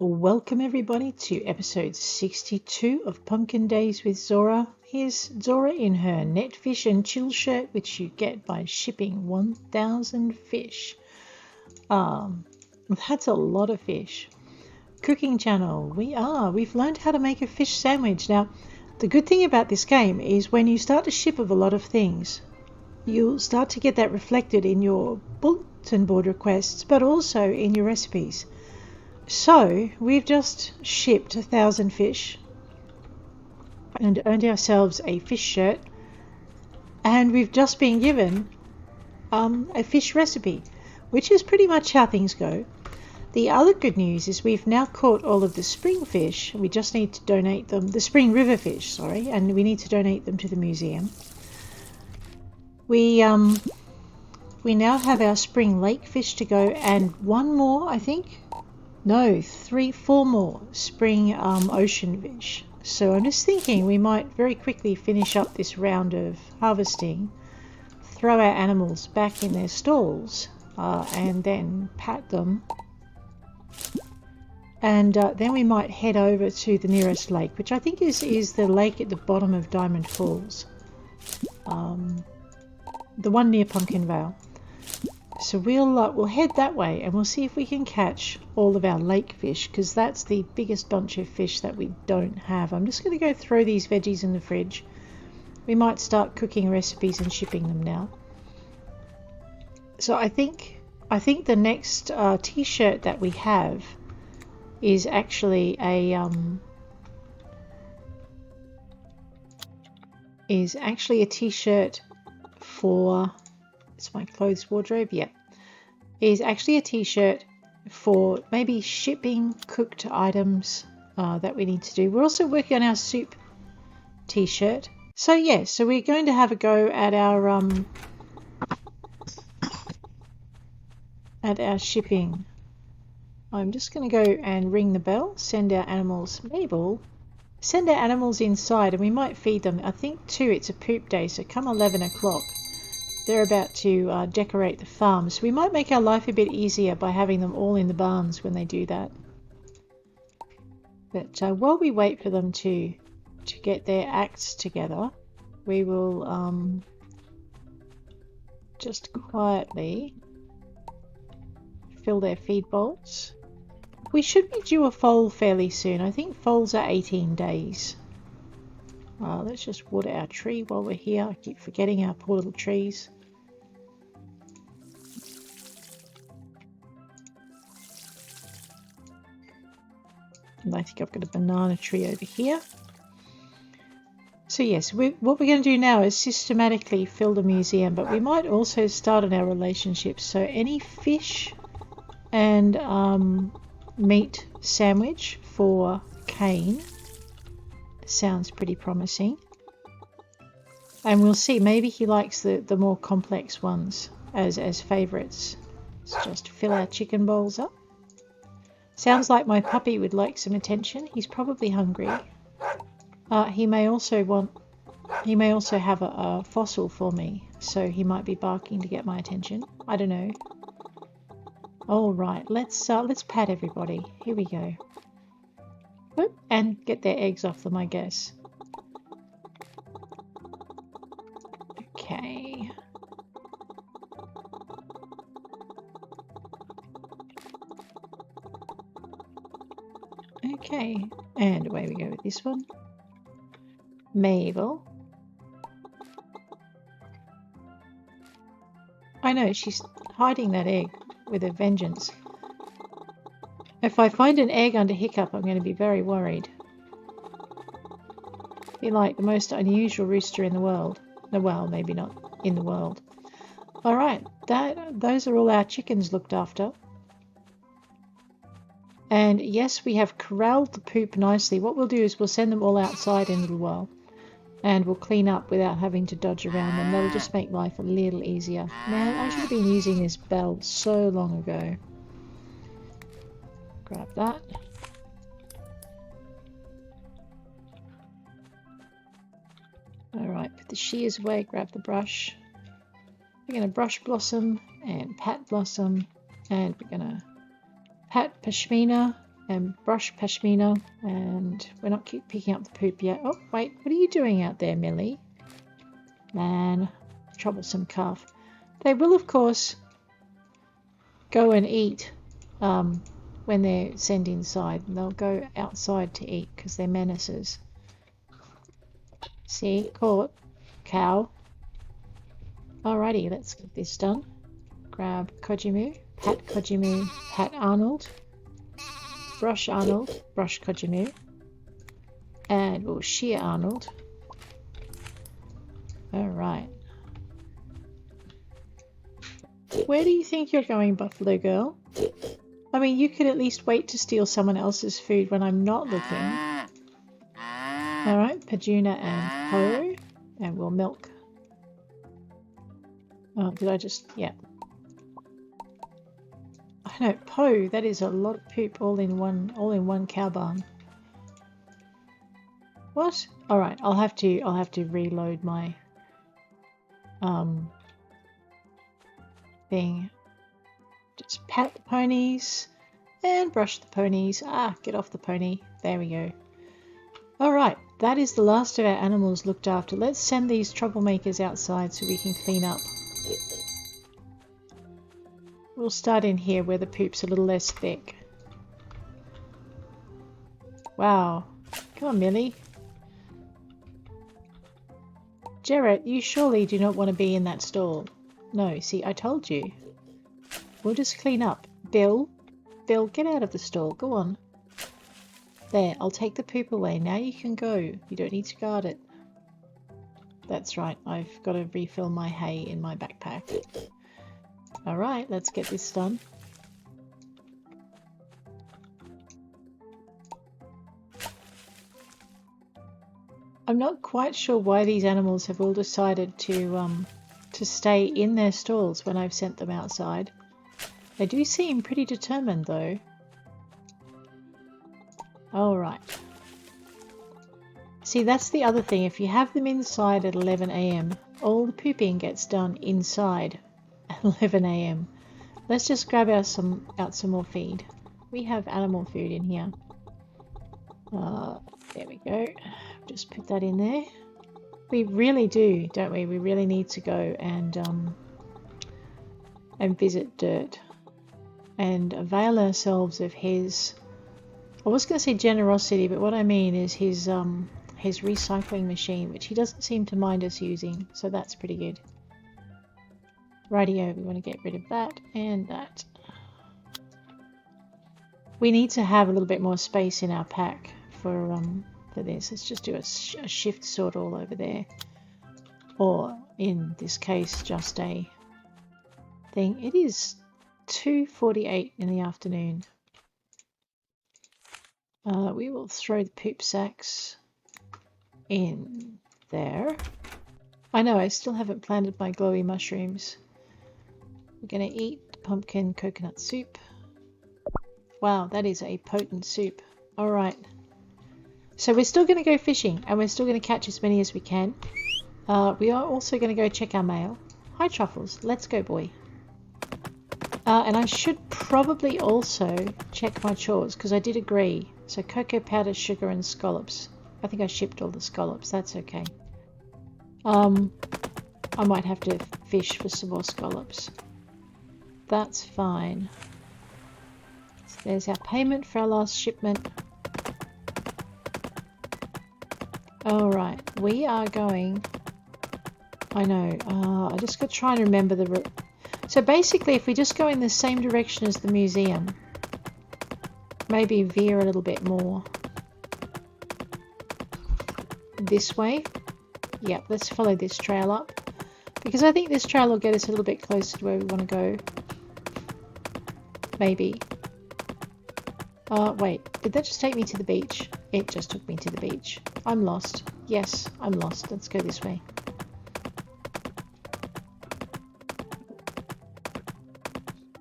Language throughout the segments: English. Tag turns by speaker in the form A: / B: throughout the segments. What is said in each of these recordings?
A: Welcome everybody to episode 62 of Pumpkin Days with Zorah. Here's Zorah in her net fish and chill shirt, which you get by shipping 1,000 fish. That's a lot of fish. Cooking channel, we've learned how to make a fish sandwich. Now, the good thing about this game is when you start to ship of a lot of things, you'll start to get that reflected in your bulletin board requests, but also in your recipes. So we've just shipped 1,000 fish and earned ourselves a fish shirt, and we've just been given a fish recipe, which is pretty much how things go. The other good news is we've now caught all of the spring fish. We just need to donate them, the spring river fish, and we need to donate them to the museum. We now have our spring lake fish to go, and one more, I think. No, 4 more spring ocean fish. So I'm just thinking we might very quickly finish up this round of harvesting, throw our animals back in their stalls, and then pat them. And then we might head over to the nearest lake, which I think is the lake at the bottom of Diamond Falls. The one near Pumpkinvale. So we'll head that way and we'll see if we can catch all of our lake fish, because that's the biggest bunch of fish that we don't have. I'm just going to go throw these veggies in the fridge. We might start cooking recipes and shipping them now. So I think the next t-shirt that we have is actually a t-shirt for... It's my clothes wardrobe, yeah. Is actually a t-shirt for maybe shipping cooked items that we need to do. We're also working on our soup t-shirt. So yeah, so we're going to have a go at our shipping. I'm just going to go and ring the bell, send our animals, Mabel, send our animals inside, and we might feed them. I think too it's a poop day, so come 11 o'clock. They're about to decorate the farm, so we might make our life a bit easier by having them all in the barns when they do that. But while we wait for them to get their acts together, we will just quietly fill their feed bowls. We should be due a foal fairly soon. I think foals are 18 days. Let's just water our tree while we're here. I keep forgetting our poor little trees. And I think I've got a banana tree over here. So yes, what we're going to do now is systematically fill the museum, but we might also start on our relationships. So any fish and meat sandwich for Kane sounds pretty promising. And we'll see, maybe he likes the more complex ones as favourites. Let's just fill our chicken bowls up. Sounds like my puppy would like some attention. He's probably hungry. He may also have a fossil for me, so he might be barking to get my attention. I don't know. All right, let's pat everybody. Here we go. Whoop, and get their eggs off them, I guess. Okay. Okay, and away we go with this one. Mabel. I know, she's hiding that egg with a vengeance. If I find an egg under Hiccup, I'm going to be very worried. Be like the most unusual rooster in the world. Well, maybe not in the world. Alright, those are all our chickens looked after. And yes, we have corralled the poop nicely. What we'll do is we'll send them all outside in a little while. And we'll clean up without having to dodge around them. That'll just make life a little easier. Man, I should have been using this bell so long ago. Grab that. Alright, put the shears away, grab the brush. We're going to brush Blossom and pat Blossom. And we're going to pat Pashmina and brush pashmina, and we're not keep picking up the poop yet. Oh wait, what are you doing out there, Millie? Man, troublesome calf. They will of course go and eat when they're sent inside, and they'll go outside to eat because they're menaces. See, caught, cow. Alrighty, let's get this done. Grab Kojimu, pat Kojimu, pat Arnold, brush Arnold, brush Kojimu, and we'll shear Arnold. Alright. Where do you think you're going, Buffalo Girl? I mean, you could at least wait to steal someone else's food when I'm not looking. Alright, Pajuna and Po, and we'll milk. Oh, did I just... yeah. I know, Po, that is a lot of poop all in one cow barn. What? Alright, I'll have to reload my thing. Just pat the ponies and brush the ponies. Ah, get off the pony. There we go. Alright, that is the last of our animals looked after. Let's send these troublemakers outside so we can clean up. We'll start in here where the poop's a little less thick. Wow. Come on, Millie. Jarrett, you surely do not want to be in that stall. No, see, I told you. We'll just clean up. Bill, get out of the stall. Go on. There, I'll take the poop away. Now you can go. You don't need to guard it. That's right. I've got to refill my hay in my backpack. Alright, let's get this done. I'm not quite sure why these animals have all decided to stay in their stalls when I've sent them outside. They do seem pretty determined though. Alright. See, that's the other thing. If you have them inside at 11 AM, all the pooping gets done inside at 11 AM. Let's just grab out some more feed. We have animal food in here. There we go. Just put that in there. We really do, don't we? We really need to go and visit Dirt and avail ourselves of his... I was going to say generosity, but what I mean is his recycling machine, which he doesn't seem to mind us using, so that's pretty good. Rightio, we want to get rid of that and that. We need to have a little bit more space in our pack for this. Let's just do a shift sort all over there, or in this case just a thing. It is 2:48 in the afternoon. We will throw the poop sacks in there. I know, I still haven't planted my glowy mushrooms. We're going to eat pumpkin coconut soup. Wow, that is a potent soup. Alright. So we're still going to go fishing, and we're still going to catch as many as we can. We are also going to go check our mail. Hi, Truffles. Let's go, boy. And I should probably also check my chores, because I did agree. So cocoa powder, sugar, and scallops. I think I shipped all the scallops. That's okay. I might have to fish for some more scallops. That's fine. So there's our payment for our last shipment. Alright, we are going... I know, I just got to try and remember the... So basically, if we just go in the same direction as the museum, maybe veer a little bit more this way. Yep, let's follow this trail up, because I think this trail will get us a little bit closer to where we want to go. Maybe. Wait, did that just take me to the beach? It just took me to the beach. I'm lost. Yes, I'm lost. Let's go this way.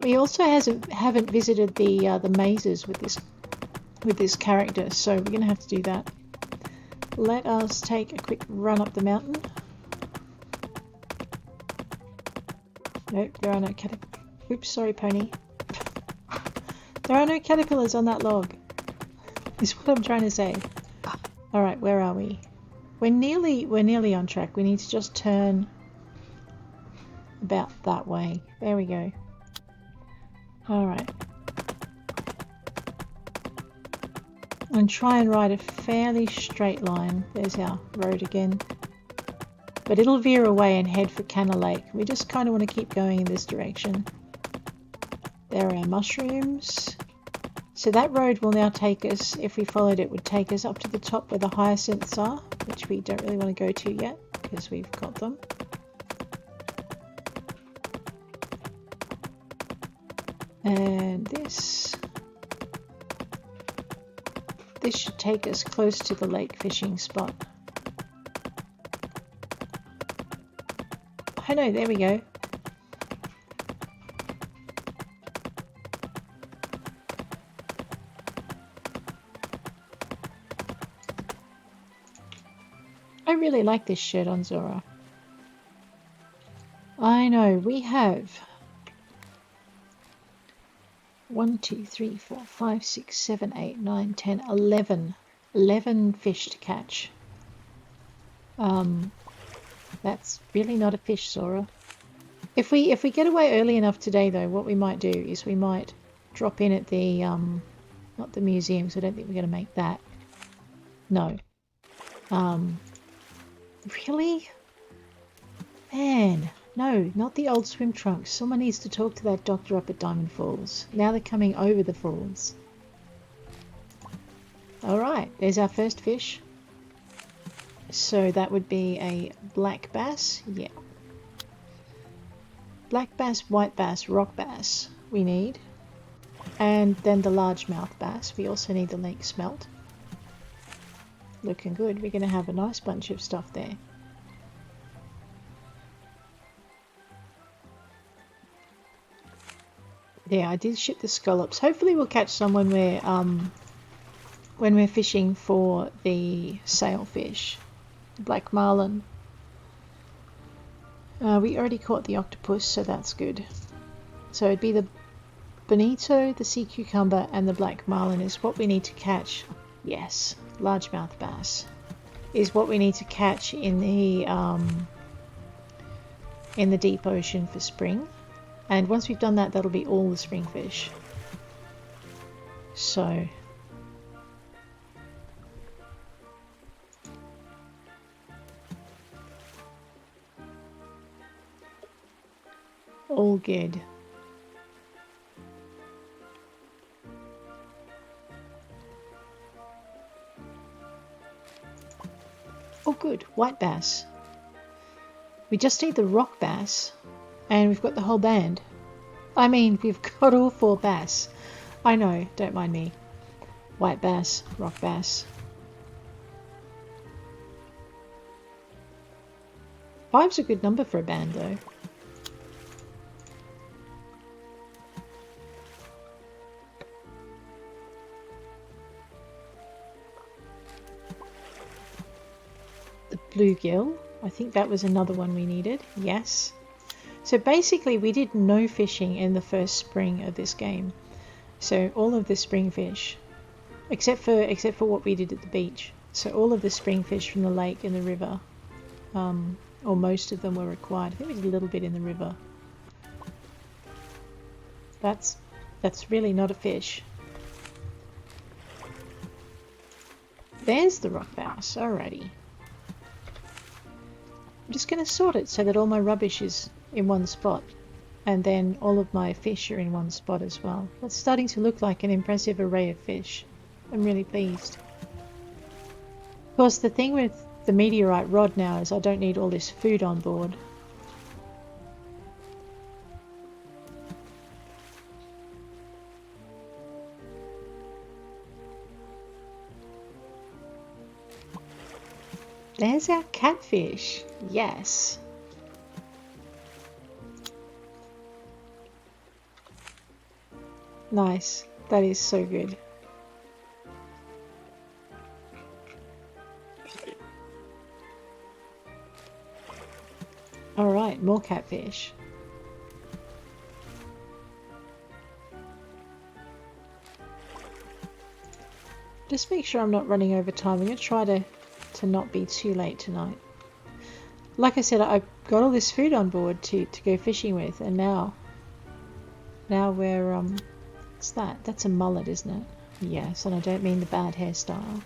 A: We also haven't visited the mazes with this character, so we're going to have to do that. Let us take a quick run up the mountain. Nope, there are no caterpillars. Oops, sorry, pony. There are no caterpillars on that log. is what I'm trying to say. Alright, where are we? We're nearly on track. We need to just turn about that way. There we go. Alright. And try and ride a fairly straight line. There's our road again. But it'll veer away and head for Canna Lake. We just kind of want to keep going in this direction. There are our mushrooms. So that road will now take us, if we followed it, would take us up to the top where the hyacinths are, which we don't really want to go to yet because we've got them. And this should take us close to the lake fishing spot. Oh no, there we go. I really like this shirt on Zorah. I know, we have 1, 2, 3, 4, 5, 6, 7, 8, 9, 10, 11 fish to catch. That's really not a fish, Zorah. If we get away early enough today, though, what we might do is we might drop in at the not the museum, because I don't think we're going to make that. No. Really? Man, no, not the old swim trunks. Someone needs to talk to that doctor up at Diamond Falls. Now they're coming over the falls. Alright, there's our first fish. So that would be a black bass. Yeah. Black bass, white bass, rock bass we need. And then the largemouth bass. We also need the lake smelt. Looking good. We're going to have a nice bunch of stuff there. Yeah, I did ship the scallops. Hopefully we'll catch some when we're fishing for the sailfish. Black marlin. We already caught the octopus, so that's good. So it'd be the bonito, the sea cucumber, and the black marlin is what we need to catch. Yes, largemouth bass is what we need to catch in the deep ocean for spring. And once we've done that, that'll be all the spring fish. So all good. Oh good, white bass. We just need the rock bass and we've got the whole band. I mean, we've got all 4 bass. I know, don't mind me. White bass, rock bass. 5's a good number for a band though. The bluegill. I think that was another one we needed. Yes. So basically we did no fishing in the first spring of this game. So all of the spring fish, except for what we did at the beach. So all of the spring fish from the lake and the river, or most of them were required. I think we did a little bit in the river. That's really not a fish. There's the rock bass. Alrighty. I'm just going to sort it so that all my rubbish is in one spot and then all of my fish are in one spot as well. That's starting to look like an impressive array of fish. I'm really pleased. Of course, the thing with the meteorite rod now is I don't need all this food on board. There's our catfish. Yes. Nice. That is so good. Alright, more catfish. Just make sure I'm not running over time. I'm going to try to not be too late tonight. Like I said, I got all this food on board to go fishing with, and now we're what's that? That's a mullet, isn't it? Yes, and I don't mean the bad hairstyle.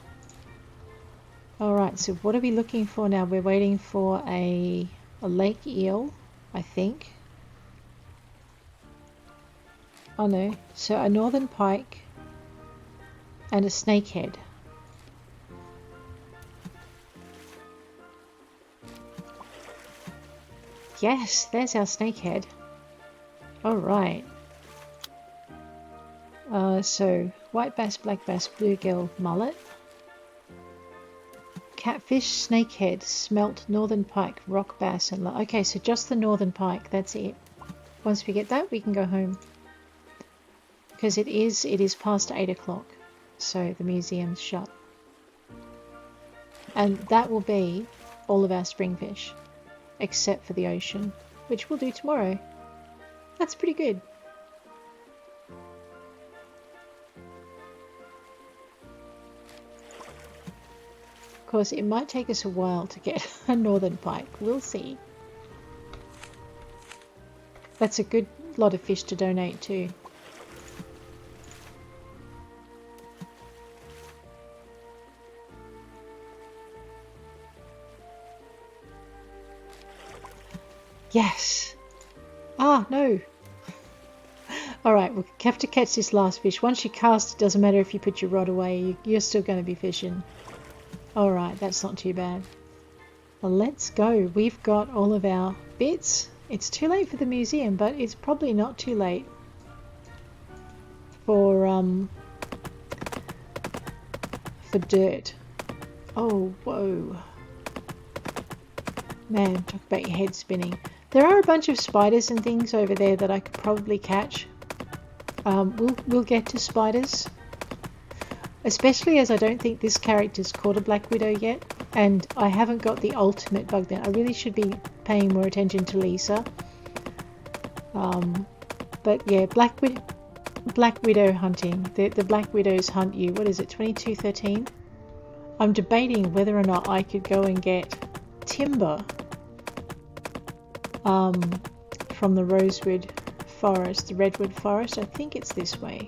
A: Alright, so what are we looking for now? We're waiting for a lake eel, I think. Oh no, so a northern pike and a snakehead. Yes, there's our snakehead. Alright. So white bass, black bass, bluegill, mullet. Catfish, snakehead, smelt, northern pike, rock bass, and okay, so just the northern pike, that's it. Once we get that, we can go home. Because it is past 8 o'clock, so the museum's shut. And that will be all of our spring fish, except for the ocean, which we'll do tomorrow. That's pretty good. Of course, it might take us a while to get a northern pike. We'll see. That's a good lot of fish to donate too. Yes! Ah, no! Alright, we'll have to catch this last fish. Once you cast, it doesn't matter if you put your rod away, you're still going to be fishing. Alright, that's not too bad. Well, let's go. We've got all of our bits. It's too late for the museum, but it's probably not too late for dirt. Oh, whoa. Man, talk about your head spinning. There are a bunch of spiders and things over there that I could probably catch. We'll get to spiders. Especially as I don't think this character's caught a Black Widow yet. And I haven't got the ultimate bug down. I really should be paying more attention to Lisa. But yeah, Black Widow hunting. The Black Widows hunt you. What is it, 2213? I'm debating whether or not I could go and get timber from the rosewood forest, the redwood forest. I think it's this way.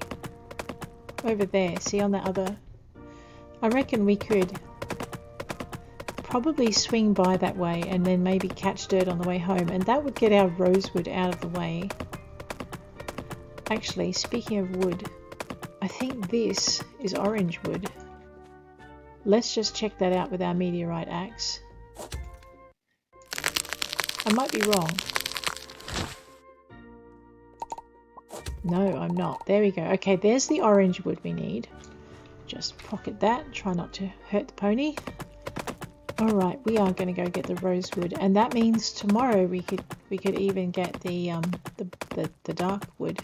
A: Over there, see on that other... I reckon we could probably swing by that way and then maybe catch dirt on the way home, and that would get our rosewood out of the way. Actually, speaking of wood, I think this is orange wood. Let's just check that out with our meteorite axe. I might be wrong. No, I'm not. There we go. Okay, there's the orange wood we need. Just pocket that. Try not to hurt the pony. Alright, we are going to go get the rosewood. And that means tomorrow we could even get the dark wood.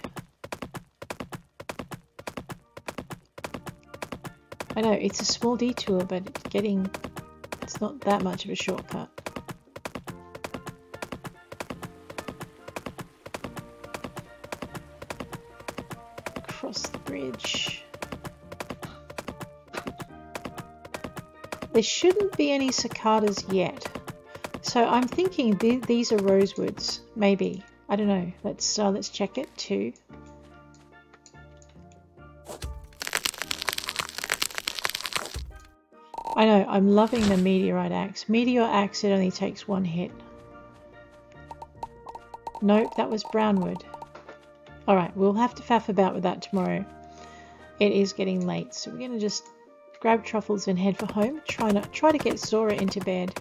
A: I know, it's a small detour, but it's not that much of a shortcut. Across the bridge. There shouldn't be any cicadas yet. So I'm thinking these are rosewoods, maybe. I don't know. Let's check it too. I know, I'm loving the meteorite axe. Meteor axe, it only takes one hit. Nope, that was brownwood. Alright, we'll have to faff about with that tomorrow. It is getting late, so we're going to just grab truffles and head for home. Try to get Zorah into bed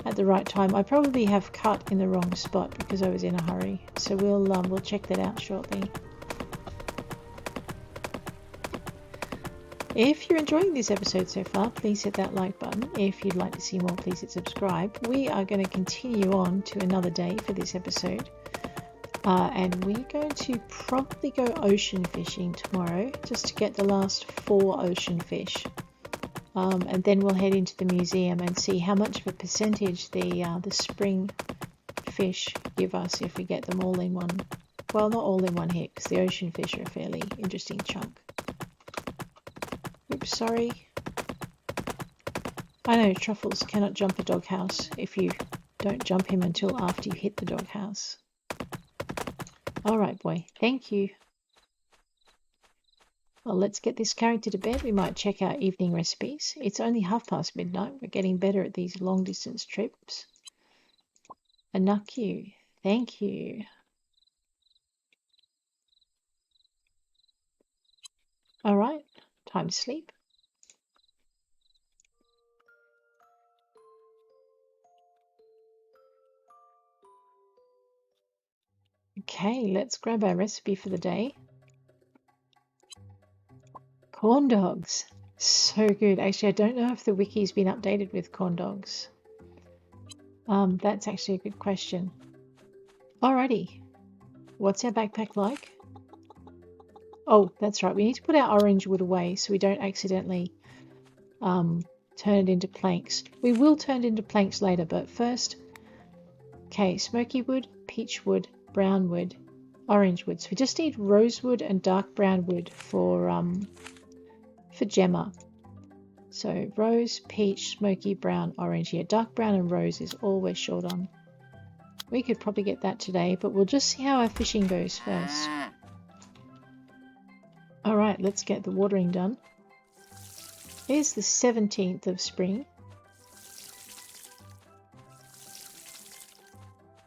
A: at the right time. I probably have cut in the wrong spot because I was in a hurry. So we'll check that out shortly. If you're enjoying this episode so far, please hit that like button. If you'd like to see more, please hit subscribe. We are going to continue on to another day for this episode. And we're going to probably go ocean fishing tomorrow, just to get the last 4 ocean fish. And then we'll head into the museum and see how much of a percentage the spring fish give us if we get them all in one. Well, not all in one hit, because the ocean fish are a fairly interesting chunk. Oops, sorry. I know Truffles cannot jump a doghouse if you don't jump him until after you hit the doghouse. Alright, boy. Thank you. Well, let's get this character to bed. We might check our evening recipes. It's only midnight. We're getting better at these long-distance trips. Anaku. Thank you. Alright. Time to sleep. Okay, let's grab our recipe for the day. Corn dogs. So good. Actually, I don't know if the wiki's been updated with corn dogs. That's actually a good question. Alrighty. What's our backpack like? Oh, that's right. We need to put our orange wood away so we don't accidentally turn it into planks. We will turn it into planks later, but first... Okay, smoky wood, peach wood, brown wood, orange wood. So we just need rosewood and dark brown wood for Jemma. So rose, peach, smoky, brown, orange. Yeah, dark brown and rose is all we're short on. We could probably get that today, but we'll just see how our fishing goes first. Alright, let's get the watering done. Here's the 17th of spring.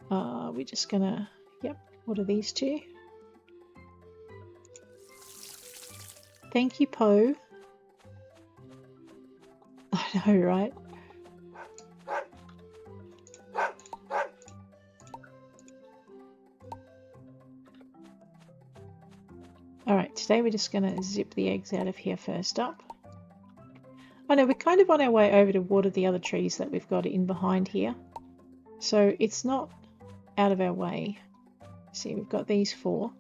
A: We're just gonna, water these two. Thank you, Poe. I know, right? Alright, today we're just gonna zip the eggs out of here first up. I know, we're kind of on our way over to water the other trees that we've got in behind here. So it's not out of our way. See, we've got these 4.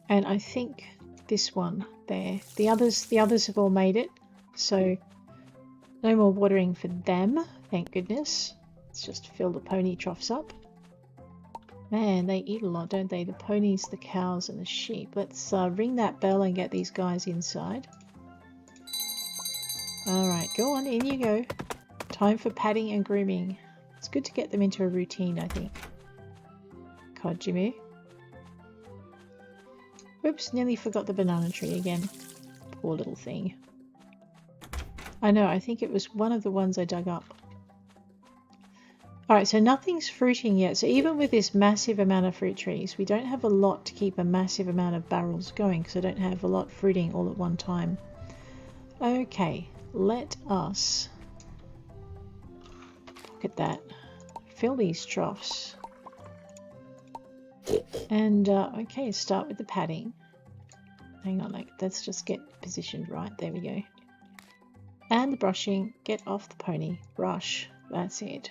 A: And I think this one there. The others have all made it. So no more watering for them, thank goodness. Let's just fill the pony troughs up. Man, they eat a lot, don't they? The ponies, the cows, and the sheep. Let's ring that bell and get these guys inside. Alright, go on, in you go. Time for padding and grooming. It's good to get them into a routine, I think. God, Jimmy. Oops, nearly forgot the banana tree again. Poor little thing. I know, I think it was one of the ones I dug up. Alright, so nothing's fruiting yet. So even with this massive amount of fruit trees, we don't have a lot to keep a massive amount of barrels going because I don't have a lot fruiting all at one time. Okay, let us pocket that. Fill these troughs. And, okay, start with the padding. Hang on, let's just get positioned right. There we go. And the brushing. Get off the pony. Brush. That's it.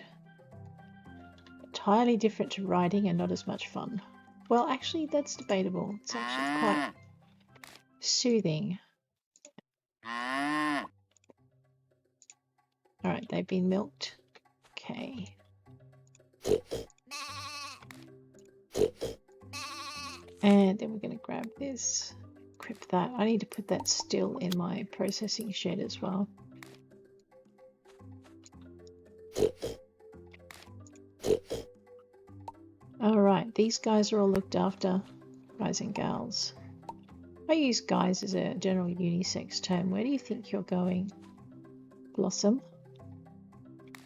A: Entirely different to riding and not as much fun. Well, actually, that's debatable. It's actually quite soothing. Alright, they've been milked. Okay. And then we're going to grab this, equip that. I need to put that still in my processing shed as well. Alright, these guys are all looked after, guys and gals. I use guys as a general unisex term. Where do you think you're going? Blossom?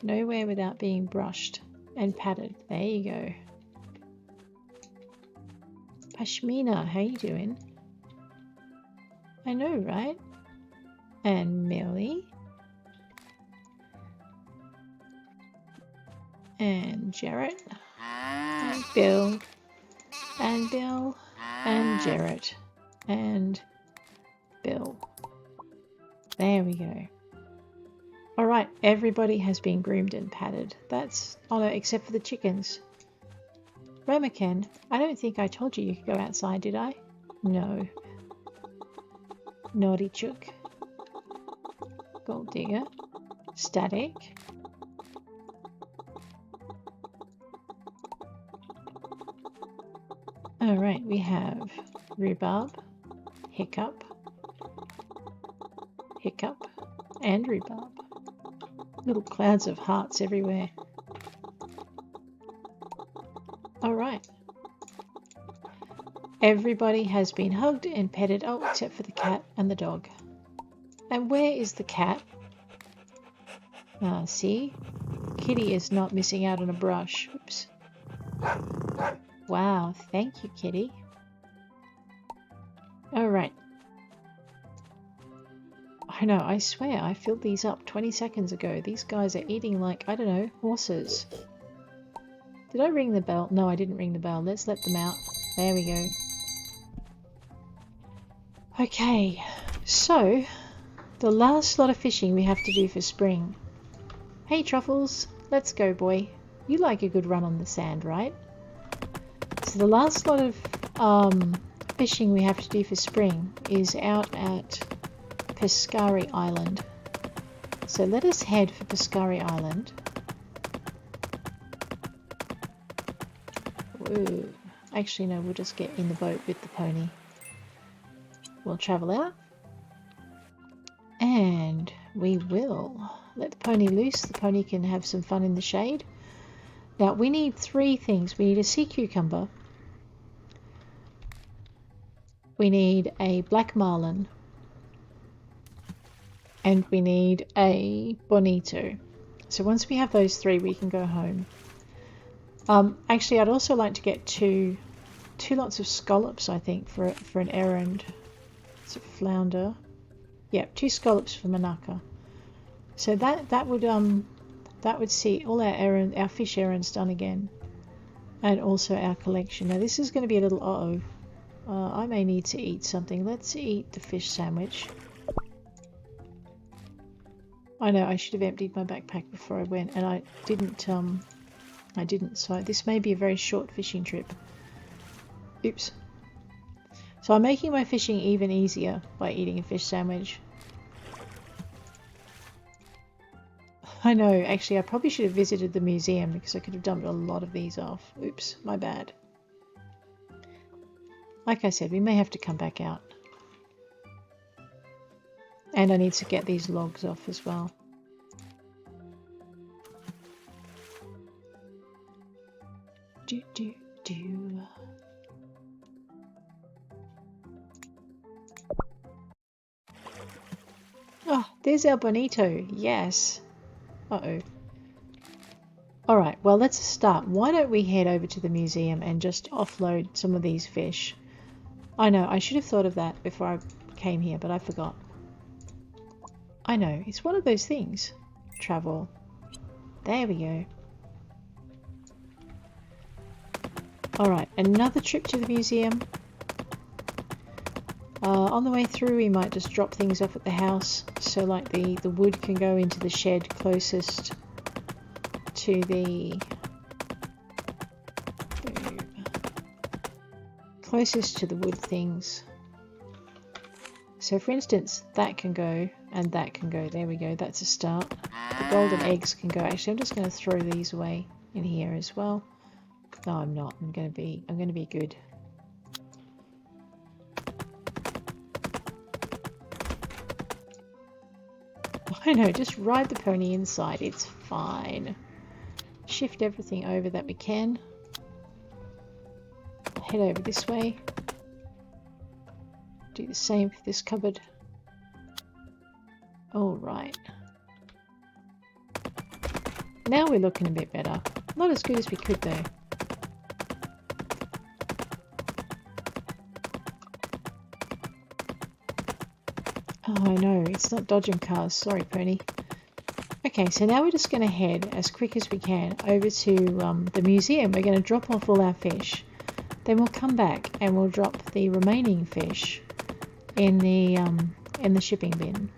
A: Nowhere without being brushed and patted. There you go. Pashmina, how you doing? I know, right? And Millie. And Jarrett. And Bill. And Bill. And Jarrett. And Bill. There we go. Alright, everybody has been groomed and patted. That's... oh no, except for the chickens. Ramekin, I don't think I told you you could go outside, did I? No. Naughty Chook. Gold Digger. Static. Alright, we have Rhubarb, Hiccup, hiccup, and rhubarb. Little clouds of hearts everywhere. Alright. Everybody has been hugged and petted, oh, except for the cat and the dog. And where is the cat? See? Kitty is not missing out on a brush. Oops. Wow, thank you, Kitty. Alright. I know, I swear, I filled these up 20 seconds ago. These guys are eating like, I don't know, horses. Did I ring the bell? No, I didn't ring the bell. Let's let them out. There we go. Okay, so the last lot of fishing we have to do for spring. Hey, Truffles, let's go, boy. You like a good run on the sand, right? So the last lot of fishing we have to do for spring is out at Pescari Island. So let us head for Pescari Island. Ooh. Actually, no, we'll just get in the boat with the pony. We'll travel out. And we will let the pony loose. The pony can have some fun in the shade. Now, we need 3 things. We need a sea cucumber. We need a black marlin. And we need a bonito. So once we have those 3, we can go home. Actually, I'd also like to get two lots of scallops, I think, for an errand. It's a flounder. Yeah, 2 scallops for Manaka. So that would see all our fish errands done again, and also our collection. Now this is going to be a little I may need to eat something. Let's eat the fish sandwich. I know I should have emptied my backpack before I went, and I didn't. So this may be a very short fishing trip. Oops. So I'm making my fishing even easier by eating a fish sandwich. I know, actually I probably should have visited the museum because I could have dumped a lot of these off. Oops, my bad. Like I said, we may have to come back out. And I need to get these logs off as well. Do. Oh, there's our bonito. Yes. Uh-oh. Alright, well, let's start. Why don't we head over to the museum and just offload some of these fish? I know, I should have thought of that before I came here, but I forgot. I know, it's one of those things. Travel. There we go. Alright, another trip to the museum. On the way through we might just drop things off at the house, so like the wood can go into the shed closest to the wood things. So for instance, that can go and that can go. There we go, that's a start. The golden eggs can go. Actually, I'm just going to throw these away in here as well. No, I'm not. I'm going to be good. I know, just ride the pony inside, it's fine. Shift everything over that we can. Head over this way. Do the same for this cupboard. Alright. Now we're looking a bit better. Not as good as we could though. Oh, I know, it's not dodging cars. Sorry, pony. Okay, so now we're just going to head as quick as we can over to the museum. We're going to drop off all our fish. Then we'll come back and we'll drop the remaining fish in the shipping bin.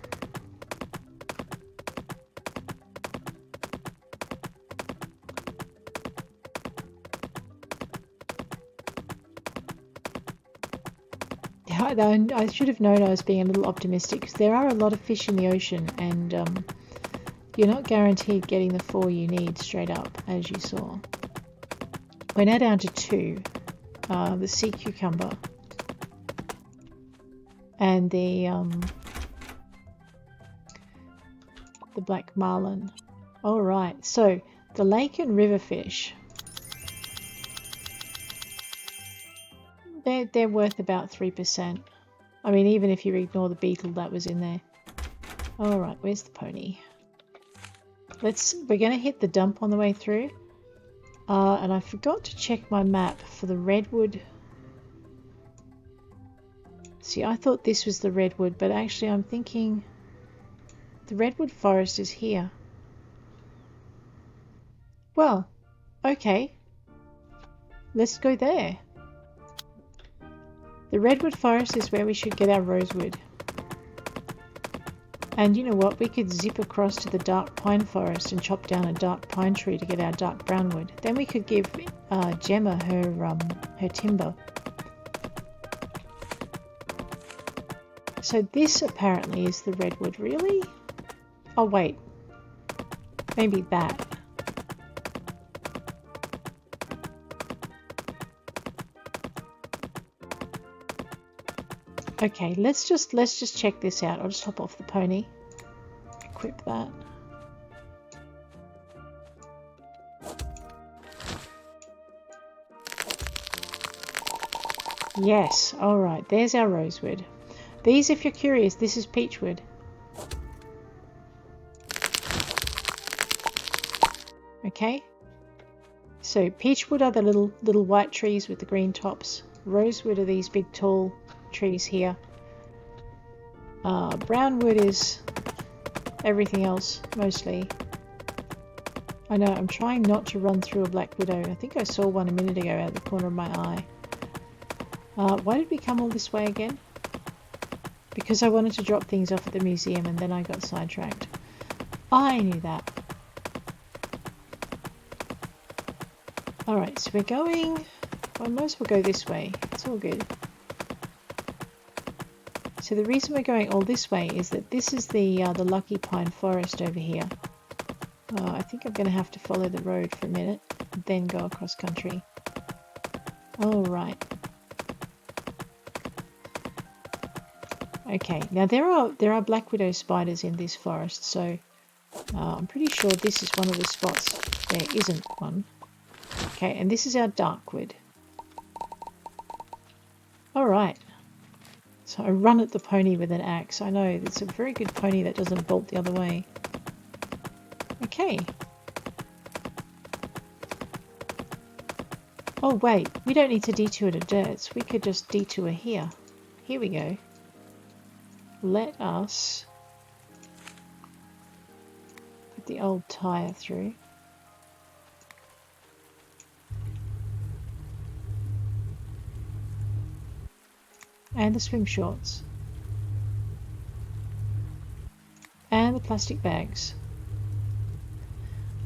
A: I should have known I was being a little optimistic because there are a lot of fish in the ocean, and you're not guaranteed getting the 4 you need straight up, as you saw. We're now down to 2. The sea cucumber and the the black marlin. Alright, so the lake and river fish. They're worth about 3%. I mean, even if you ignore the beetle that was in there. Alright, where's the pony? We're going to hit the dump on the way through. And I forgot to check my map for the redwood. See, I thought this was the redwood, but actually I'm thinking the redwood forest is here. Well, okay. Let's go there. The redwood forest is where we should get our rosewood. And you know what? We could zip across to the dark pine forest and chop down a dark pine tree to get our dark brown wood. Then we could give Jemma her timber. So this apparently is the redwood, really? Oh wait, maybe that. Okay, let's just check this out. I'll just hop off the pony. Equip that. Yes, alright, there's our rosewood. These, if you're curious, this is peachwood. Okay. So peachwood are the little white trees with the green tops. Rosewood are these big tall trees here. Brownwood is everything else, mostly. I know, I'm trying not to run through a black widow. I think I saw one a minute ago out of the corner of my eye. Why did we come all this way again? Because I wanted to drop things off at the museum and then I got sidetracked. I knew that. Alright, so we're going... Well, I might as well go this way. It's all good. So the reason we're going all this way is that this is the Lucky Pine Forest over here. I think I'm going to have to follow the road for a minute, then go across country. Alright. Okay, now there are black widow spiders in this forest, so I'm pretty sure this is one of the spots there isn't one. Okay, and this is our darkwood. Alright. So I run at the pony with an axe. I know, it's a very good pony that doesn't bolt the other way. Okay. Oh wait, we don't need to detour to Dirts. We could just detour here. Here we go. Let us put the old tyre through. And the swim shorts. And the plastic bags.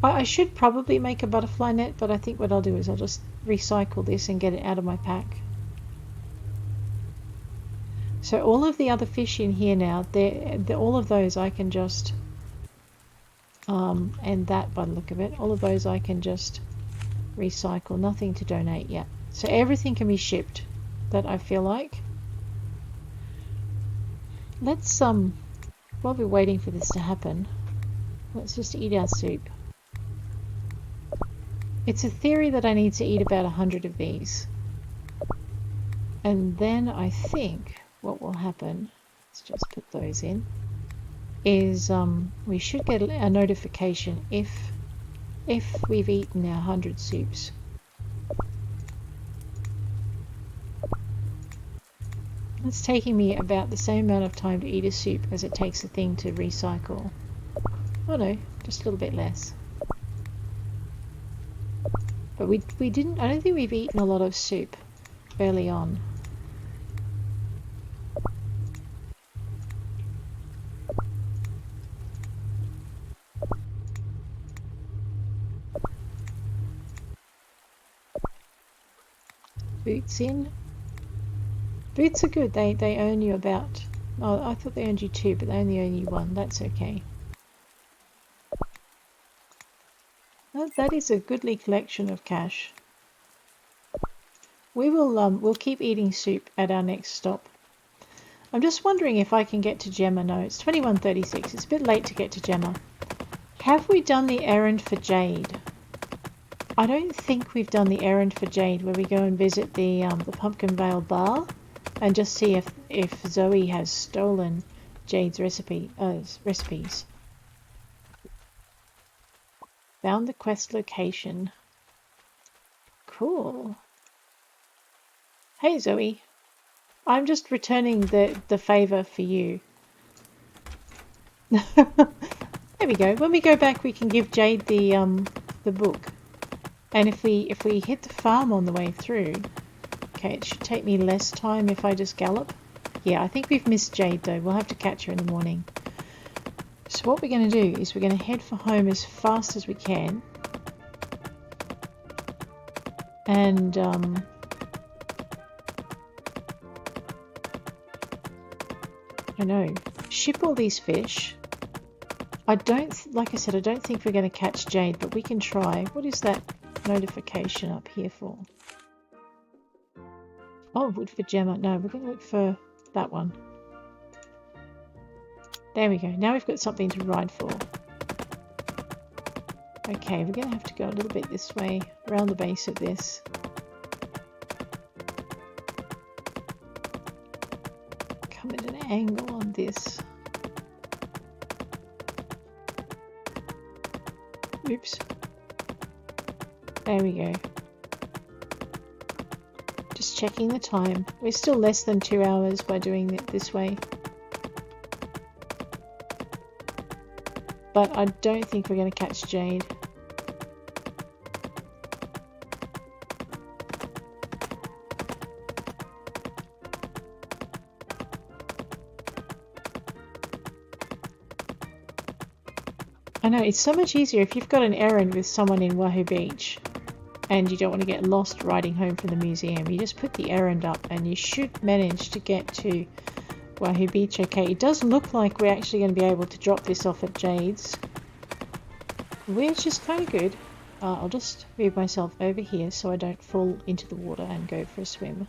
A: I should probably make a butterfly net, but I think what I'll do is I'll just recycle this and get it out of my pack. So all of the other fish in here now, all of those I can just, and that by the look of it, all of those I can just recycle, nothing to donate yet. So everything can be shipped that I feel like. Let's, while we're waiting for this to happen, let's just eat our soup. It's a theory that I need to eat about 100 of these. And then I think what will happen, let's just put those in, is we should get a notification if we've eaten our 100 soups. It's taking me about the same amount of time to eat a soup as it takes a thing to recycle. Oh no, just a little bit less. But we didn't, I don't think we've eaten a lot of soup early on. Boots in. Boots are good. They earn you about... Oh, I thought they earned you 2, but they only earn you 1. That's okay. That is a goodly collection of cash. We will we'll keep eating soup at our next stop. I'm just wondering if I can get to Jemma. No, it's 21:36. It's a bit late to get to Jemma. Have we done the errand for Jade? I don't think we've done the errand for Jade where we go and visit the Pumpkinvale bar and just see if Zoe has stolen Jade's recipes. Found the quest location. Cool. Hey Zoe, I'm just returning the favor for you. There we go. When we go back, we can give Jade the book. And if we hit the farm on the way through, okay, it should take me less time if I just gallop. Yeah, I think we've missed Jade though. We'll have to catch her in the morning. So what we're going to do is we're going to head for home as fast as we can. And I know, ship all these fish. Like I said, I don't think we're going to catch Jade, but we can try. What is that notification up here for? Oh, wood for Jemma. No, we're going to look for that one. There we go. Now we've got something to ride for. Okay, we're going to have to go a little bit this way, around the base of this. Come at an angle on this. Oops. There we go. Just checking the time. We're still less than 2 hours by doing it this way. But I don't think we're going to catch Jade. I know, it's so much easier if you've got an errand with someone in Wahoo Beach and you don't want to get lost riding home from the museum. You just put the errand up and you should manage to get to Wahoo Beach okay. It does look like we're actually going to be able to drop this off at Jade's, which is kind of good. I'll just move myself over here so I don't fall into the water and go for a swim.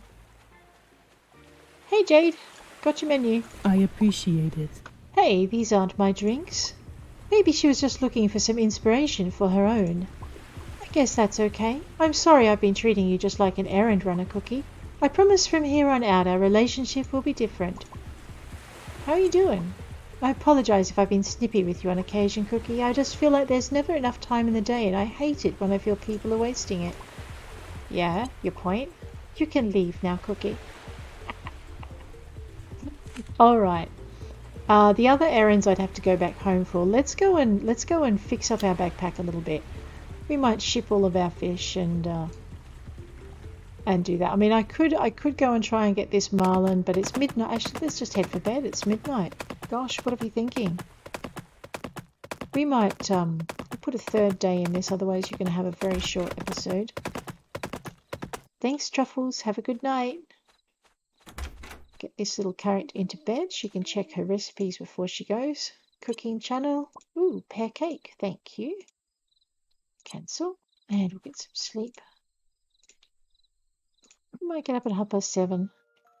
A: Hey Jade, got your menu.
B: I appreciate it.
A: Hey, these aren't my drinks. Maybe she was just looking for some inspiration for her own. I guess that's okay. I'm sorry I've been treating you just like an errand runner, Cookie. I promise from here on out our relationship will be different. How are you doing? I apologize if I've been snippy with you on occasion, Cookie. I just feel like there's never enough time in the day and I hate it when I feel people are wasting it. Yeah, your point? You can leave now, Cookie. Alright. The other errands I'd have to go back home for. Let's go and fix up our backpack a little bit. We might ship all of our fish and do that. I mean, I could go and try and get this marlin, but it's midnight. Actually, let's just head for bed. It's midnight. Gosh, what are we thinking? We might put a third day in this, otherwise you're going to have a very short episode. Thanks, Truffles. Have a good night. Get this little carrot into bed. She can check her recipes before she goes. Cooking channel. Ooh, pear cake. Thank you. Cancel. And we'll get some sleep. We might get up at 7:30.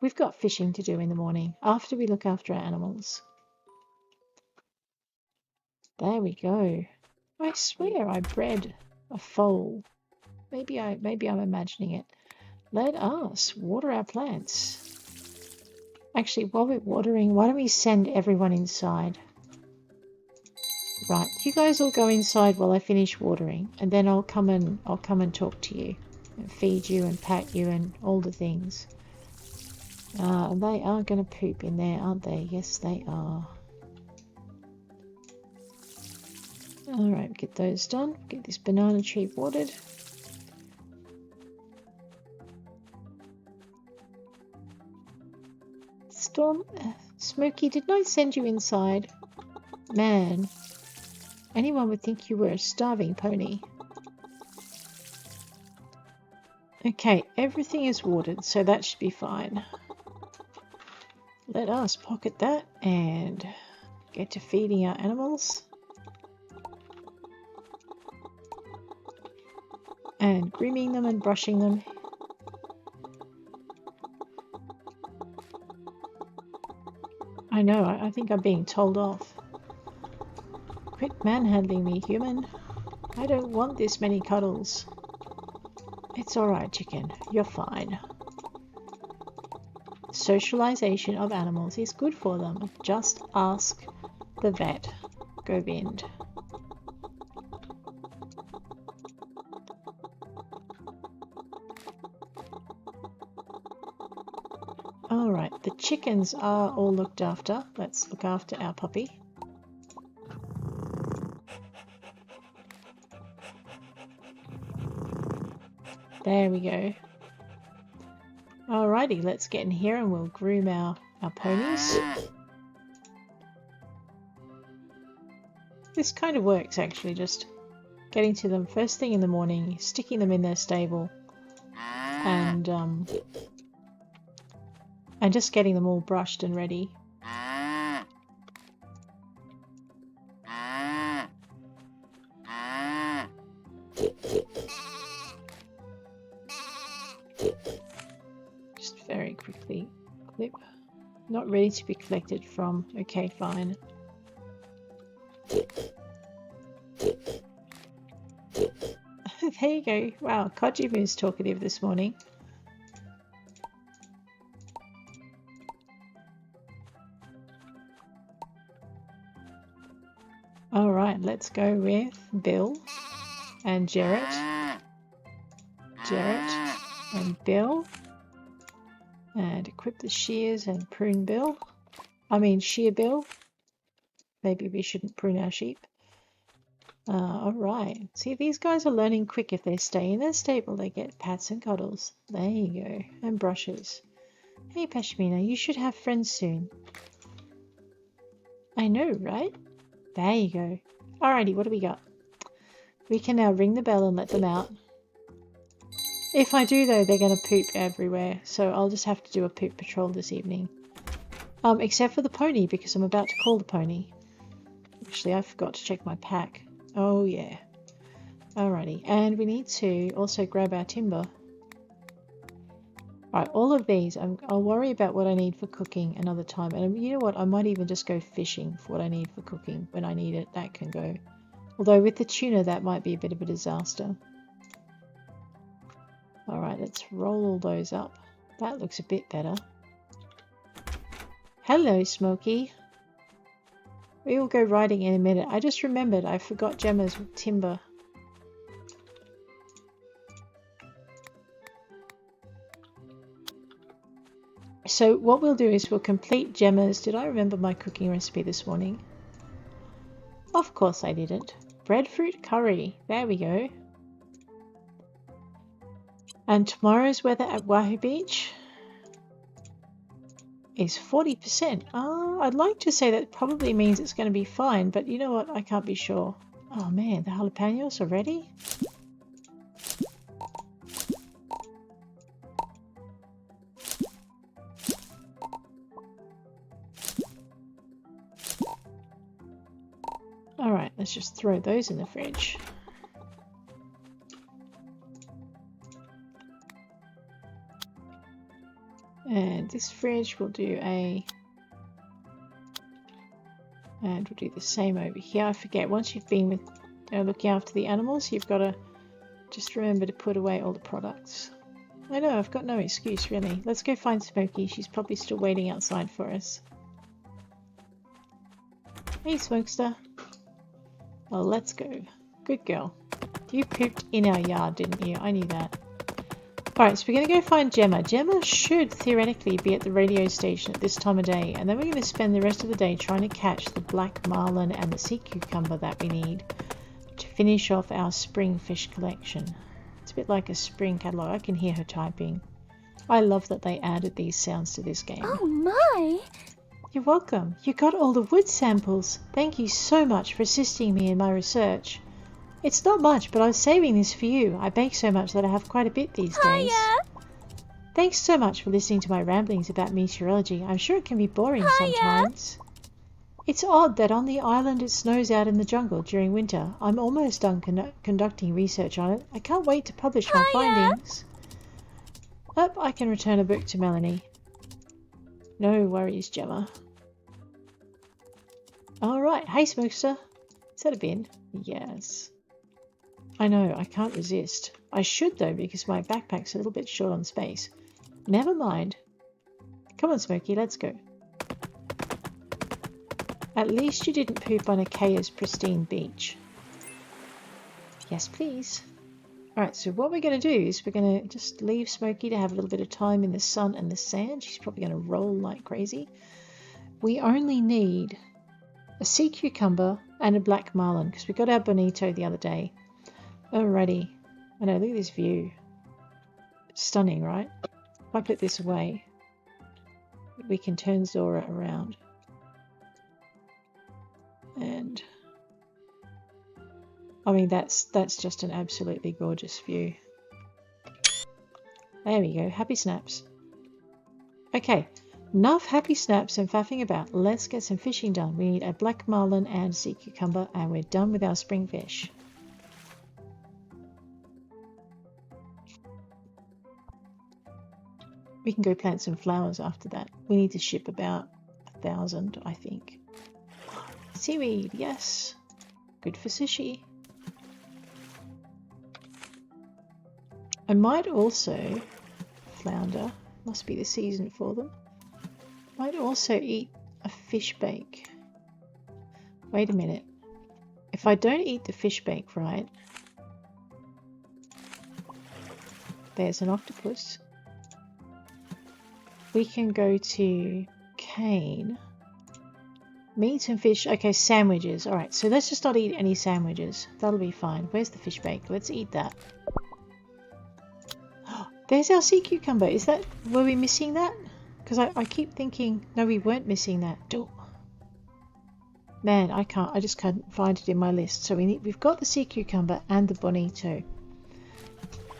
A: We've got fishing to do in the morning after we look after our animals. There we go. I swear I bred a foal. Maybe I'm imagining it. Let us water our plants. Actually, while we're watering, why don't we send everyone inside? Right, you guys all go inside while I finish watering, and then I'll come and talk to you, and feed you and pat you and all the things. They are going to poop in there, aren't they? Yes, they are. All right, get those done. Get this banana tree watered. Smokey, didn't I send you inside? Man, anyone would think you were a starving pony. Okay, everything is watered, so that should be fine. Let us pocket that and get to feeding our animals. And grooming them and brushing them. I know, I think I'm being told off. Quit manhandling me, human. I don't want this many cuddles. It's alright, chicken. You're fine. Socialization of animals is good for them. Just ask the vet. Govind. Alright, the chickens are all looked after. Let's look after our puppy. There we go. Alrighty, let's get in here and we'll groom our ponies. This kind of works actually, just getting to them first thing in the morning, sticking them in their stable, and just getting them all brushed and ready. Just very quickly clip. Not ready to be collected from. Okay, fine. There you go. Wow, Kojima is talkative this morning. Alright, let's go with Bill and Jarrett. Jarrett and Bill. And equip the shears and prune Bill. I mean shear Bill. Maybe we shouldn't prune our sheep. Alright. See, these guys are learning quick. If they stay in their stable, they get pats and cuddles. There you go. And brushes. Hey, Pashmina, you should have friends soon. I know, right? There you go. Alrighty, what do we got? We can now ring the bell and let them out. If I do, though, they're going to poop everywhere. So I'll just have to do a poop patrol this evening. Except for the pony, because I'm about to call the pony. Actually, I forgot to check my pack. Oh, yeah. Alrighty. And we need to also grab our timber. Alright, all of these, I'll worry about what I need for cooking another time. And you know what? I might even just go fishing for what I need for cooking. When I need it, that can go. Although with the tuna, that might be a bit of a disaster. Alright, let's roll all those up. That looks a bit better. Hello, Smokey. We will go riding in a minute. I just remembered I forgot Jemma's timber. So what we'll do is we'll complete Jemma's... Did I remember my cooking recipe this morning? Of course I didn't. Breadfruit curry. There we go. And tomorrow's weather at Wahoo Beach is 40%. I'd like to say that probably means it's going to be fine, but you know what? I can't be sure. Oh man, the jalapenos are ready? Alright, let's just throw those in the fridge. And this fridge will do a... And we'll do the same over here. I forget, once you've been with looking after the animals, you've got to just remember to put away all the products. I know, I've got no excuse really. Let's go find Smokey. She's probably still waiting outside for us. Hey, Smokester. Well, let's go. Good girl. You pooped in our yard, didn't you? I knew that. Alright, so we're going to go find Jemma. Jemma should theoretically be at the radio station at this time of day, and then we're going to spend the rest of the day trying to catch the black marlin and the sea cucumber that we need to finish off our spring fish collection. It's a bit like a spring catalogue. I can hear her typing. I love that they added these sounds to this game.
B: Oh my!
A: You're welcome. You got all the wood samples. Thank you so much for assisting me in my research. It's not much, but I was saving this for you. I bake so much that I have quite a bit these days.
B: Hiya!
A: Thanks so much for listening to my ramblings about meteorology. I'm sure it can be boring sometimes. It's odd that on the island it snows out in the jungle during winter. I'm almost done conducting research on it. I can't wait to publish my findings. Oh, I can return a book to Melanie. No worries, Jemma. Alright, hey Smokester. Is that a bin? Yes. I know, I can't resist. I should though, because my backpack's a little bit short on space. Never mind. Come on, Smokey, let's go. At least you didn't poop on Akaya's pristine beach. Yes, please. Alright, so what we're going to do is we're going to just leave Smokey to have a little bit of time in the sun and the sand. She's probably going to roll like crazy. We only need a sea cucumber and a black marlin because we got our bonito the other day. Alrighty. I know, look at this view. Stunning, right? If I put this away, we can turn Zorah around. And I mean, that's just an absolutely gorgeous view. There we go. Happy snaps. Okay, enough happy snaps and faffing about. Let's get some fishing done. We need a black marlin and sea cucumber, and we're done with our spring fish. We can go plant some flowers after that. We need to ship about 1,000, I think. Seaweed, yes. Good for sushi. I might also, flounder, must be the season for them. Might also eat a fish bake. Wait a minute. If I don't eat the fish bake right, there's an octopus. We can go to Cane. Meat and fish. Okay, sandwiches. Alright, so let's just not eat any sandwiches. That'll be fine. Where's the fish bake? Let's eat that. There's our sea cucumber. Is that... Were we missing that? Because I keep thinking... No, we weren't missing that. Man, I just can't find it in my list. So we've got the sea cucumber and the bonito.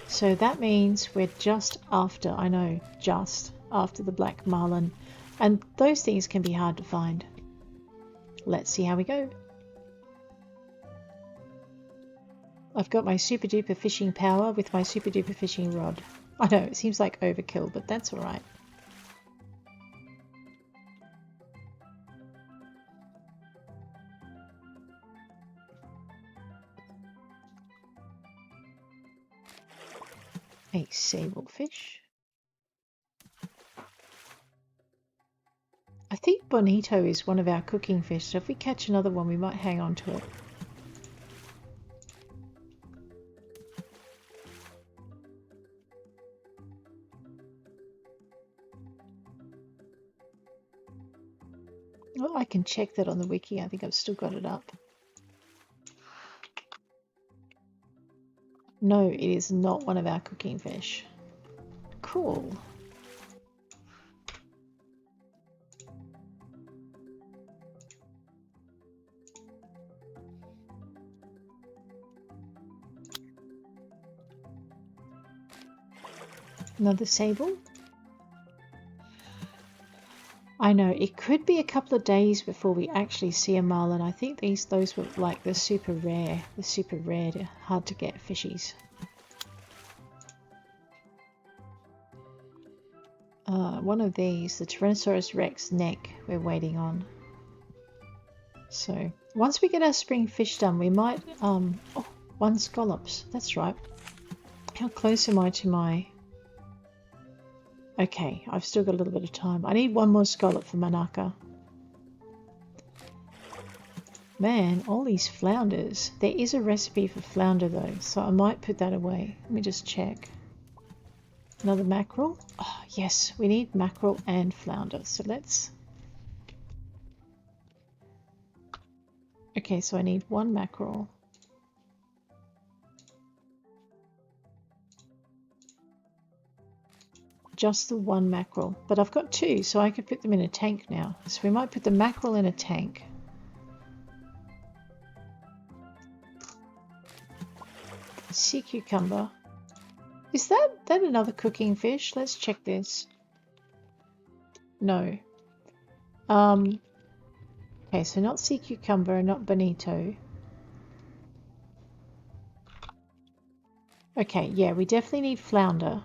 A: So that means we're just after... I know, just after the black marlin. And those things can be hard to find. Let's see how we go. I've got my super duper fishing power with my super duper fishing rod. I know, it seems like overkill, but that's alright. A sable fish. I think bonito is one of our cooking fish, so if we catch another one, we might hang on to it. Well, I can check that on the wiki. I think I've still got it up. No, it is not one of our cooking fish. Cool. Another sable. I know, it could be a couple of days before we actually see a marlin. I think those were like the super rare, hard to get fishies. One of these, the Tyrannosaurus Rex neck, we're waiting on. So once we get our spring fish done, we might, oh, 1 scallops, that's right. How close am I to my... Okay, I've still got a little bit of time. I need 1 more scallop for Manaka. Man, all these flounders. There is a recipe for flounder though, so I might put that away. Let me just check. Another mackerel? Oh, yes, we need mackerel and flounder. So let's... Okay, so I need 1 mackerel. Just the 1 mackerel, but I've got 2, so I could put them in a tank now. So we might put the mackerel in a tank. Sea cucumber. Is that another cooking fish? Let's check this. No. Okay, so not sea cucumber, not bonito. Okay, yeah, we definitely need flounder.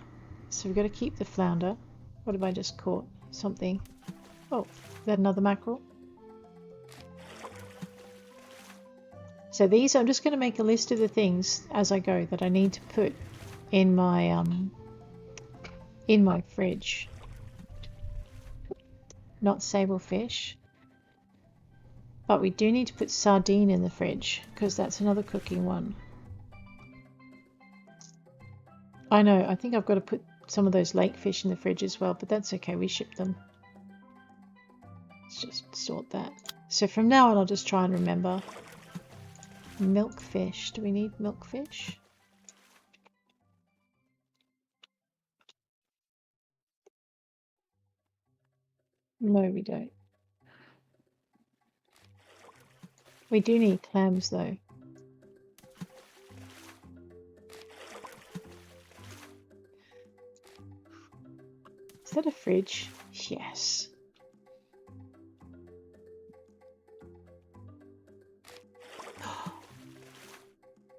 A: So we've got to keep the flounder. What have I just caught? Something. Oh, is that another mackerel? So these, I'm just going to make a list of the things as I go that I need to put in my fridge. Not sable fish, but we do need to put sardine in the fridge because that's another cooking one. I know, I think I've got to put some of those lake fish in the fridge as well, but that's okay, we ship them. Let's just sort that. So from now on I'll just try and remember. Milkfish, do we need milkfish? No, we don't. We do need clams though. Is that a fridge? Yes.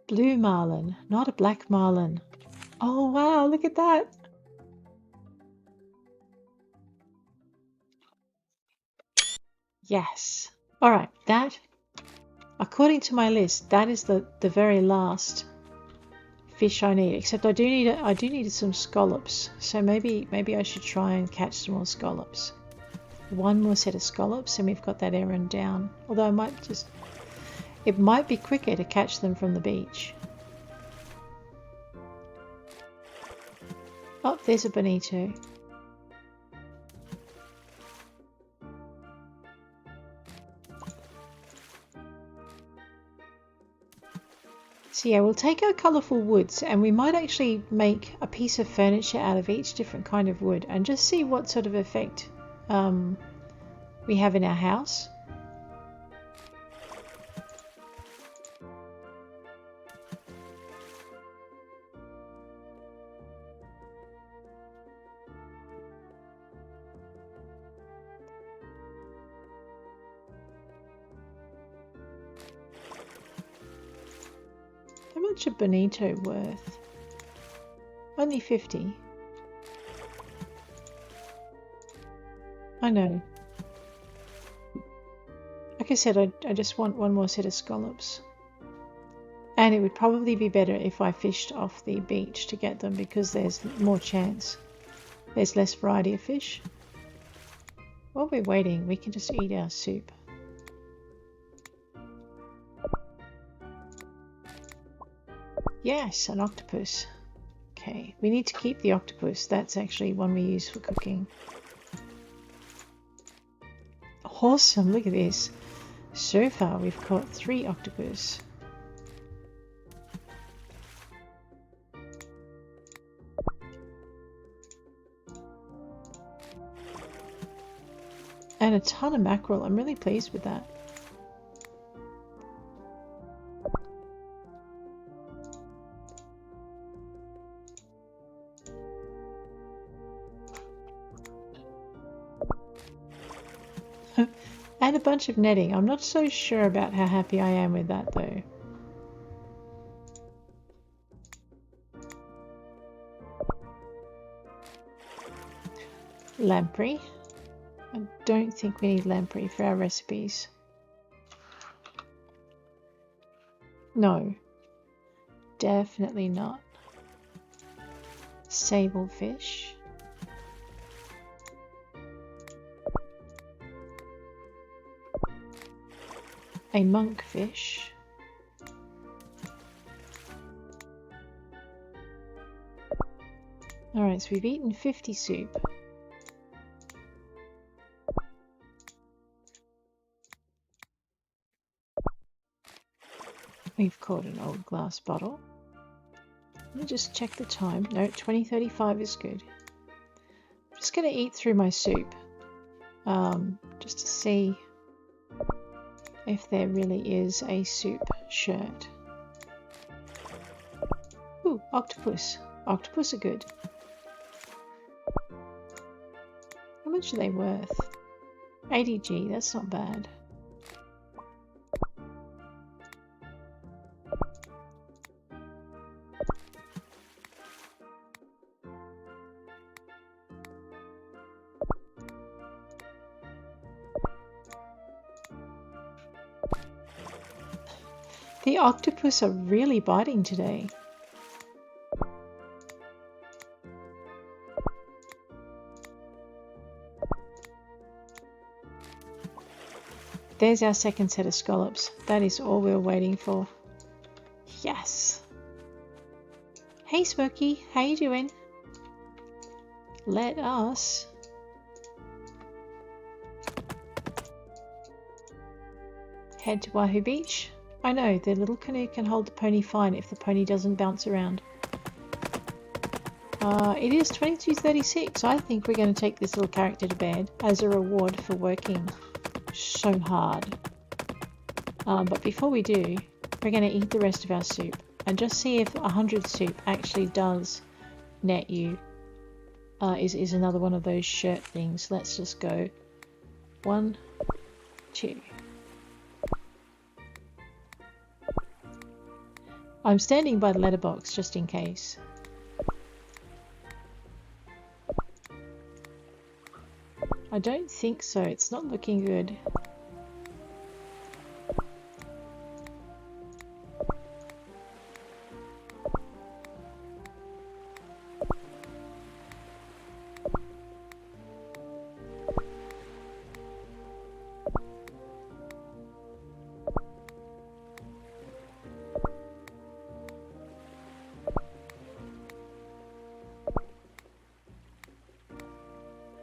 A: Blue marlin, not a black marlin. Oh wow, look at that. Yes. Alright, that, according to my list, that is the very last fish I need. Except I do need some scallops. So maybe I should try and catch some more scallops. One more set of scallops and we've got that errand down. Although it might be quicker to catch them from the beach. Oh, there's a bonito. So yeah, we'll take our colourful woods and we might actually make a piece of furniture out of each different kind of wood and just see what sort of effect we have in our house. How much a bonito worth? Only 50. I know. Like I said, I just want one more set of scallops. And it would probably be better if I fished off the beach to get them because there's more chance. There's less variety of fish. While we're waiting, we can just eat our soup. Yes, an octopus. Okay, we need to keep the octopus. That's actually one we use for cooking. Awesome, look at this. So far we've caught 3 octopus. And a ton of mackerel. I'm really pleased with that. And a bunch of netting. I'm not so sure about how happy I am with that though. Lamprey. I don't think we need lamprey for our recipes. No. Definitely not. Sable fish. A monkfish. Alright, so we've eaten 50 soup. We've caught an old glass bottle. Let me just check the time. No, 20:35 is good. I'm just going to eat through my soup. Just to see if there really is a soup shirt. Ooh, octopus. Octopus are good. How much are they worth? 80G, that's not bad. The octopus are really biting today. There's our second set of scallops. That is all we were waiting for. Yes. Hey Smokey, how you doing? Let us head to Wahoo Beach. I know, the little canoe can hold the pony fine if the pony doesn't bounce around. It is 22:36. I think we're going to take this little character to bed as a reward for working so hard. But before we do, we're going to eat the rest of our soup and just see if 100 soup actually does net you. Is another one of those shirt things. Let's just go 1, 2. I'm standing by the letterbox just in case. I don't think so. It's not looking good.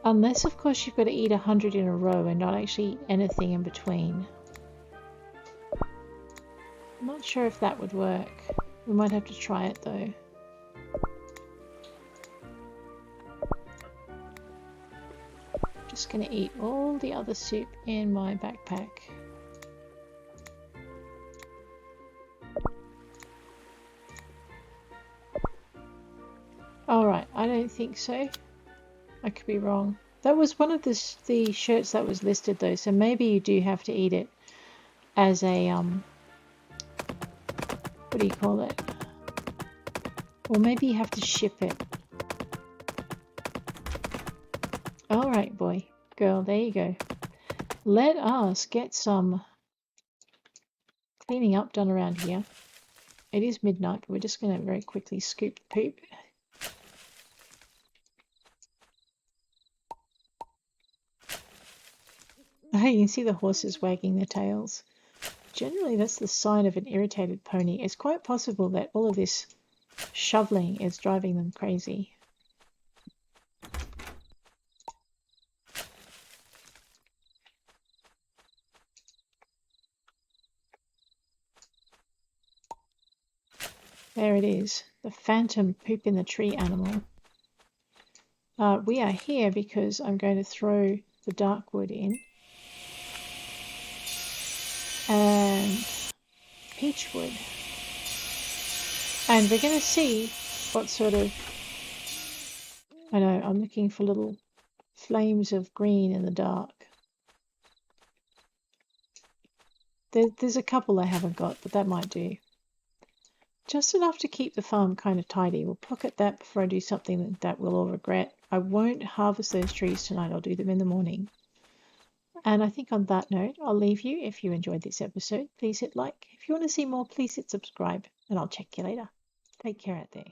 A: Unless, of course, you've got to eat 100 in a row and not actually eat anything in between. I'm not sure if that would work. We might have to try it though. Just gonna eat all the other soup in my backpack. Alright, I don't think so. I could be wrong. That was one of the shirts that was listed though, so maybe you do have to eat it as a, what do you call it? Or maybe you have to ship it. Alright, boy, girl, there you go. Let us get some cleaning up done around here. It is midnight, but we're just going to very quickly scoop the poop. Oh, you can see the horses wagging their tails. Generally, that's the sign of an irritated pony. It's quite possible that all of this shoveling is driving them crazy. There it is, the phantom poop in the tree animal. We are here because I'm going to throw the dark wood in. And peach wood. And we're going to see what sort of... I know, I'm looking for little flames of green in the dark. There's a couple I haven't got, but that might do. Just enough to keep the farm kind of tidy. We'll pocket that before I do something that we'll all regret. I won't harvest those trees tonight. I'll do them in the morning. And I think on that note, I'll leave you. If you enjoyed this episode, please hit like. If you want to see more, please hit subscribe. And I'll check you later. Take care out there.